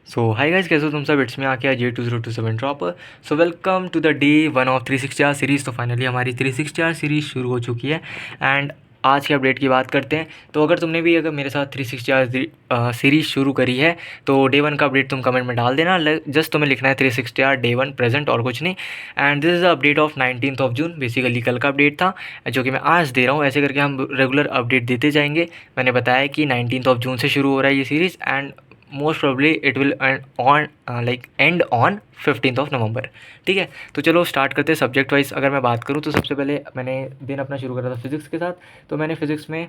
सो high guys, कैसे हो तुम सब? इट्स में आके J2027 dropper. So welcome to the day 1 of 360R series. तो फाइनली हमारी 360R सीरीज़ शुरू हो चुकी है एंड आज के अपडेट की बात करते हैं। तो अगर मेरे साथ 360R सीरीज़ शुरू करी है तो डे 1 का अपडेट तुम कमेंट में डाल देना। जस्ट तुम्हें लिखना है 360R डे 1 प्रेजेंट और कुछ नहीं। And this is the update of 19th of June. Basically कल का अपडेट था जो कि मैं आज दे रहा हूँ। ऐसे करके हम रेगुलर अपडेट देते जाएंगे। मैंने बताया कि 19th ऑफ जून से शुरू हो रहा है ये series and most probably it will and on 15th of November. ठीक है, तो चलो स्टार्ट करते हैं। सब्जेक्ट वाइज अगर मैं बात करूँ तो सबसे पहले मैंने दिन अपना शुरू करा था फिजिक्स के साथ। तो मैंने फिजिक्स में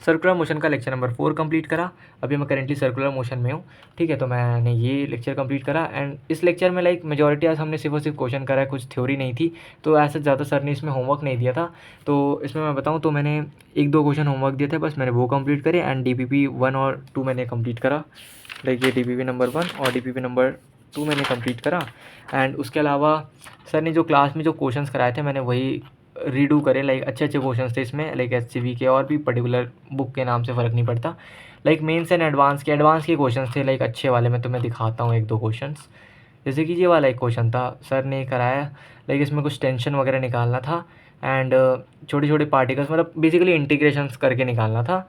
सर्कुलर मोशन का लेक्चर नंबर 4 कंप्लीट करा। अभी मैं करेंटली सर्कुलर मोशन में हूँ। ठीक है, तो मैंने ये लेक्चर कंप्लीट करा एंड इस लेक्चर में मेजॉरिटी आज हमने सिर्फ और सिर्फ क्वेश्चन करा है, कुछ थ्योरी नहीं थी। तो ऐसा ज़्यादा सर ने इसमें होमवर्क नहीं दिया था। तो इसमें मैं बताऊँ तो मैंने 1-2 क्वेश्चन होमवर्क दिए थे, बस मैंने वो कंप्लीट करे एंड DPP 1 और 2 मैंने कंप्लीट करा। ये DPP नंबर 1 और DPP नंबर 2 मैंने कंप्लीट करा। एंड उसके अलावा सर ने जो क्लास में जो क्वेश्चंस कराए थे मैंने वही रीडू करे। अच्छे अच्छे क्वेश्चंस थे इसमें, HCV के और भी पर्टिकुलर बुक के नाम से फ़र्क नहीं पड़ता। मेंस एंड एडवांस के क्वेश्चंस थे अच्छे वाले। मैं तुम्हें दिखाता हूँ 1-2 क्वेश्चंस। जैसे कि ये वाला एक क्वेश्चन था, सर ने कराया। इसमें कुछ टेंशन वगैरह निकालना था एंड छोटे छोटे पार्टिकल्स, मतलब बेसिकली इंटीग्रेशंस करके निकालना था।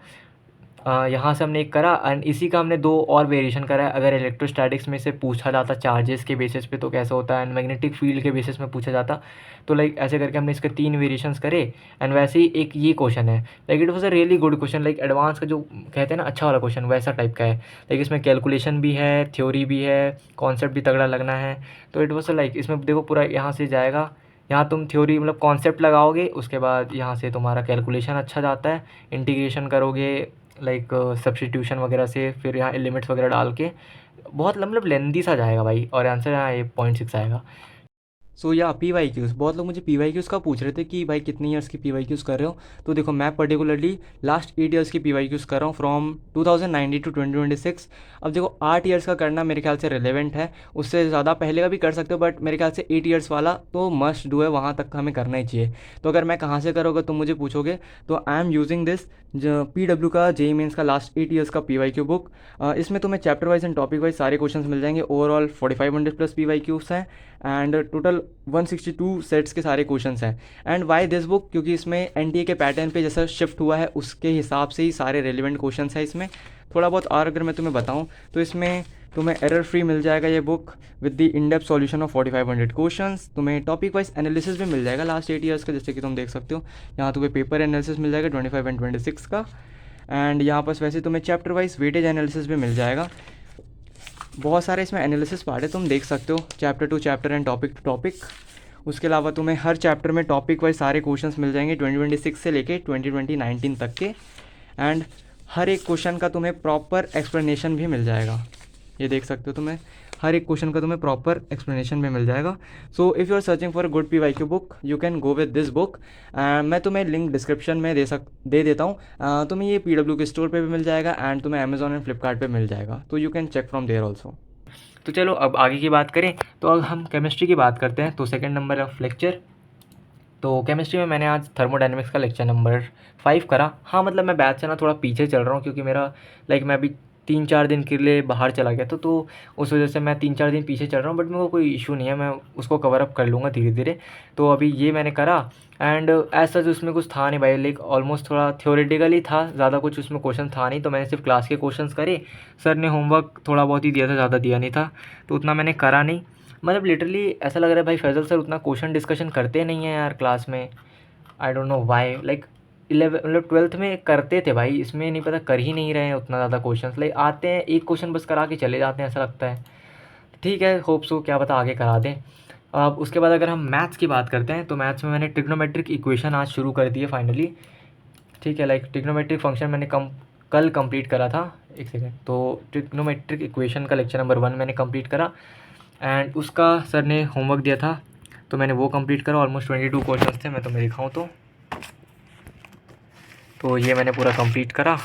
यहाँ से हमने एक करा एंड इसी का हमने 2 और वेरिएशन करा है। अगर इलेक्ट्रोस्टैटिक्स में से पूछा जाता चार्जेस के बेसिस पे तो कैसे होता है, एंड मैग्नेटिक फील्ड के बेसिस में पूछा जाता तो ऐसे करके हमने इसके 3 वेरिएशंस करे। एंड वैसे ही एक ये क्वेश्चन है, it was a really good question. Advance का जो कहते हैं ना अच्छा वाला क्वेश्चन, वैसा टाइप का है। इसमें कैलकुलेशन भी है, थ्योरी भी है, कॉन्सेप्ट भी तगड़ा लगना है। तो इट वाज इसमें देखो पूरा यहाँ से जाएगा। यहाँ तुम थ्योरी मतलब कॉन्सेप्ट लगाओगे, उसके बाद यहाँ से तुम्हारा कैलकुलेशन अच्छा जाता है, इंटीग्रेशन करोगे सब्स्टिट्यूशन वगैरह से, फिर यहाँ लिमिट्स वगैरह डाल के बहुत लेंदी सा जाएगा भाई। और आंसर यहाँ 8.6 आएगा। सो या PYQs, बहुत लोग मुझे PYQs का पूछ रहे थे कि भाई कितनी ईयर्स की PYQs कर रहे हो। तो देखो मैं पर्टिकुलरली लास्ट 8 ईयर्स की PYQs कर रहा हूँ फ्रॉम 2019 टू 2026। अब देखो 8 ईयर्स का करना मेरे ख्याल से रिलेवेंट है, उससे ज़्यादा पहले का भी कर सकते हो, बट मेरे ख्याल से 8 ईयर्स वाला तो मस्ट डू है, वहाँ तक हमें करना ही चाहिए। तो अगर मैं कहाँ से करोगे तुम मुझे पूछोगे तो I am using this PW का JEE मेंस का लास्ट 8 ईयर्स का PYQ बुक। इसमें तुम्हें chapter wise and topic wise सारे क्वेश्चंस मिल जाएंगे। ओवरऑल 4500 प्लस PYQs हैं एंड टोटल 162 सेट्स के सारे क्वेश्चंस हैं। एंड वाई दिस बुक, क्योंकि इसमें NTA के पैटर्न पे जैसा शिफ्ट हुआ है उसके हिसाब से ही सारे रेलिवेंट क्वेश्चंस हैं इसमें। थोड़ा बहुत और अगर मैं तुम्हें बताऊं तो इसमें तुम्हें एरर फ्री मिल जाएगा ये book with the in depth solution of 4500 questions. तुम्हें टॉपिक वाइज एनालिसिस भी मिल जाएगा लास्ट 8 ईयर्स का, जैसे कि तुम देख सकते हो। यहाँ तुम्हें पेपर एनालिसिस मिल जाएगा 25 एंड 26 का। एंड यहाँ पर वैसे तुम्हें चैप्टर वाइज वेटेज एनालिसिस भी मिल जाएगा। बहुत सारे इसमें एनालिसिस पार्ट है, तुम देख सकते हो chapter to chapter and topic to topic. उसके अलावा तुम्हें हर चैप्टर में टॉपिक वाइज सारे क्वेश्चंस मिल जाएंगे 2026 से लेके 2019 तक के। एंड हर एक क्वेश्चन का तुम्हें प्रॉपर एक्सप्लेनेशन भी मिल जाएगा। ये देख सकते हो, तुम्हें हर एक क्वेश्चन का तुम्हें प्रॉपर एक्सप्लेनेशन भी मिल जाएगा। So if you are searching for good PYQ book you can go with this book. मैं तुम्हें लिंक डिस्क्रिप्शन में दे देता हूँ। तुम्हें ये PW के स्टोर पे भी मिल जाएगा एंड तुम्हें अमेजॉन एंड फ्लिपकार्ट पे मिल जाएगा, तो you can check from there also. तो चलो अब आगे की बात करें तो अब हम केमिस्ट्री की बात करते हैं। तो सेकेंड नंबर ऑफ लेक्चर, तो केमिस्ट्री में मैंने आज थर्मोडायनेमिक्स का लेक्चर नंबर 5 करा। हाँ मतलब मैं बैच से ना थोड़ा पीछे चल रहा हूँ क्योंकि मेरा मैं अभी 3-4 दिन के लिए बाहर चला गया था, तो उस वजह से मैं 3-4 दिन पीछे चल रहा हूँ। बट मेरे को कोई इशू नहीं है, मैं उसको कवर अप कर लूँगा धीरे धीरे। तो अभी ये मैंने करा एंड एज सच उसमें कुछ था नहीं भाई, ऑलमोस्ट थोड़ा थ्योरेटिकली था, ज़्यादा कुछ उसमें क्वेश्चन था नहीं। तो मैंने सिर्फ क्लास के क्वेश्चंस करे। सर ने होमवर्क थोड़ा बहुत ही दिया था, ज़्यादा दिया नहीं था, तो उतना मैंने करा नहीं। लिटरली ऐसा लग रहा है भाई फैज़ल सर उतना क्वेश्चन डिस्कशन करते नहीं हैं यार क्लास में। I don't know why. 12th में करते थे भाई, इसमें नहीं पता कर ही नहीं रहे हैं उतना ज़्यादा क्वेश्चंस। आते हैं एक क्वेश्चन बस करा के चले जाते हैं, ऐसा लगता है। ठीक है, होप सो क्या पता आगे करा दें। अब उसके बाद अगर हम मैथ्स की बात करते हैं तो मैथ्स में मैंने ट्रिग्नोमेट्रिक इक्वेशन आज शुरू कर दी है फाइनली। ठीक है, ट्रिग्नोमेट्रिक फंक्शन मैंने कल कंप्लीट करा था। एक सेकेंड, तो ट्रिग्नोमेट्रिक इक्वेशन का लेक्चर नंबर 1 मैंने कंप्लीट करा एंड उसका सर ने होमवर्क दिया था तो मैंने वो कंप्लीट करा। ऑलमोस्ट 22 क्वेश्चन थे, मैं तुम्हें दिखाऊँ तो ये मैंने पूरा कंप्लीट करा।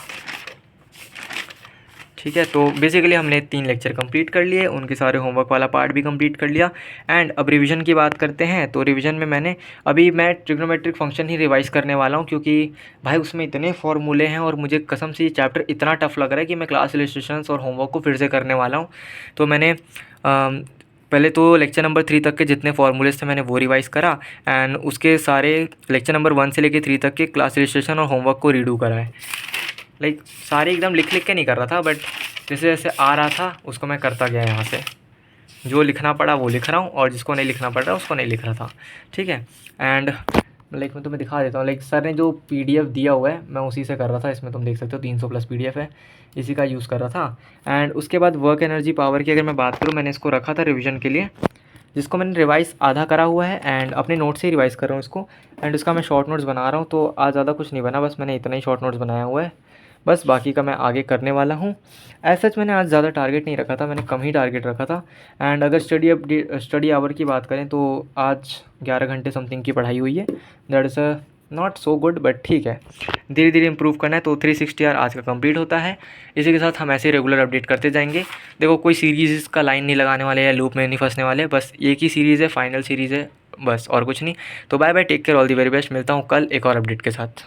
ठीक है, तो बेसिकली हमने 3 लेक्चर कंप्लीट कर लिए, उनके सारे होमवर्क वाला पार्ट भी कंप्लीट कर लिया। एंड अब रिवीजन की बात करते हैं। तो रिवीजन में मैं ट्रिग्नोमेट्रिक फंक्शन ही रिवाइज़ करने वाला हूँ, क्योंकि भाई उसमें इतने फॉर्मूले हैं और मुझे कसम से ये चैप्टर इतना टफ लग रहा है कि मैं क्लास इलस्ट्रेशंस और होमवर्क को फिर से करने वाला हूँ। तो मैंने पहले तो लेक्चर नंबर 3 तक के जितने फॉर्मूलेज थे मैंने वो रिवाइज़ करा, एंड उसके सारे लेक्चर नंबर 1 से लेकर 3 तक के क्लास इलस्ट्रेशन और होमवर्क को रीडू करा है। लाइक सारे एकदम लिख लिख के नहीं कर रहा था, बट जैसे जैसे आ रहा था उसको मैं करता गया यहाँ से। जो लिखना पड़ा वो लिख रहा हूँ और जिसको नहीं लिखना पड़ रहा उसको नहीं लिख रहा था। ठीक है, एंड लाइक मैं तुम्हें दिखा देता हूँ। लाइक सर ने जो PDF दिया हुआ है मैं उसी से कर रहा था। इसमें तुम देख सकते हो 300+ PDF है, इसी का यूज़ कर रहा था। एंड उसके बाद वर्क एनर्जी पावर की अगर मैं बात करूँ, मैंने इसको रखा था रिविज़न के लिए, जिसको मैंने रिवाइज़ आधा करा हुआ है एंड अपने नोट से ही रिवाइज़ कर रहा हूँ इसको। एंड इसका मैं शॉर्ट नोट्स बना रहा हूँ, तो आज ज़्यादा कुछ नहीं बना, बस मैंने इतना ही शॉर्ट नोट्स बनाया हुआ है। बस बाकी का मैं आगे करने वाला हूँ। एज सच मैंने आज ज़्यादा टारगेट नहीं रखा था, मैंने कम ही टारगेट रखा था। एंड अगर स्टडी आवर की बात करें तो आज 11 घंटे समथिंग की पढ़ाई हुई है। That is not so good, but ठीक है, धीरे धीरे इंप्रूव करना है। तो 360 आवर आज का कंप्लीट होता है। इसी के साथ हम ऐसे रेगुलर अपडेट करते जाएंगे। देखो कोई सीरीज़ का लाइन नहीं लगाने वाले या लूप में नहीं फंसने वाले, बस एक ही सीरीज़ है, फाइनल सीरीज़ है बस, और कुछ नहीं। तो bye bye, take care, all the very best. मिलता हूँ कल एक और अपडेट के साथ।